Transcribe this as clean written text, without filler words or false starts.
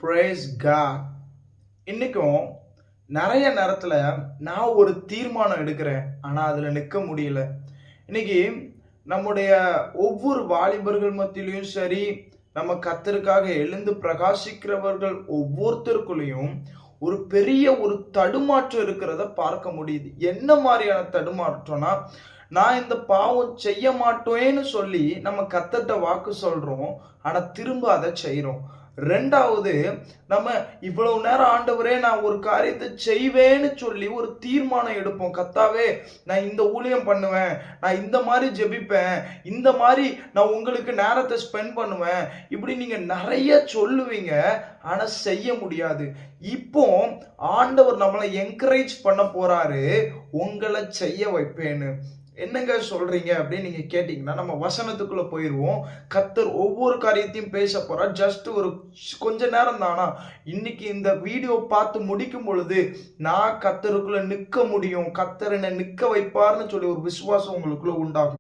Praise God. இன்னைக்கும் நிறைய நேரத்துல நான் ஒரு தீர்மானம் எடுக்கிறேன். ஆனா அதுல நிக்க முடியல. இன்னைக்கு நம்முடைய ஒவ்வொரு வாலிபர்கள் மத்தியிலும் சரி, நம்ம கர்த்தருக்காக எழுந்து பிரகாசிக்கிறவர்கள் ஒவ்வொருத்தருக்குள்ளேயும் ஒரு பெரிய ஒரு தடுமாற்றம் இருக்கிறத பார்க்க முடியுது. என்ன மாதிரியான தடுமாற்றம்னா, நான் இந்த பாவம் செய்ய மாட்டேன்னு சொல்லி நம்ம கர்த்தர்ட்ட வாக்கு சொல்றோம். ஆனா திரும்ப அதை செய்றோம். ரெண்டாவது, நம்ம இவ்வளவு நேரம் ஆண்டவரே நான் ஒரு காரியத்தை செய்வேன்னு சொல்லி ஒரு தீர்மானம் எடுப்போம். கர்த்தாவே நான் இந்த ஊழியம் பண்ணுவேன், நான் இந்த மாதிரி ஜெபிப்பேன், இந்த மாதிரி நான் உங்களுக்கு நேரத்தை ஸ்பெண்ட் பண்ணுவேன், இப்படி நீங்க நிறைய சொல்லுவீங்க. ஆனா செய்ய முடியாது. இப்போ ஆண்டவர் நம்மளை என்கரேஜ் பண்ண போறாரு, உங்களை செய்ய வைப்பேன்னு. என்னங்க சொல்றீங்க அப்படின்னு நீங்க கேட்டீங்கன்னா, நம்ம வசனத்துக்குள்ள போயிருவோம். கர்த்தர் ஒவ்வொரு காரியத்தையும் பேச போறார். ஜஸ்ட் ஒரு கொஞ்ச நேரம் தானா. இன்னைக்கு இந்த வீடியோ பார்த்து முடிக்கும் பொழுது நான் கர்த்தருக்குள்ள நிற்க முடியும், கர்த்தர் என்னை நிற்க வைப்பார்னு சொல்லி ஒரு விசுவாசம் உங்களுக்குள்ள உண்டாகும்.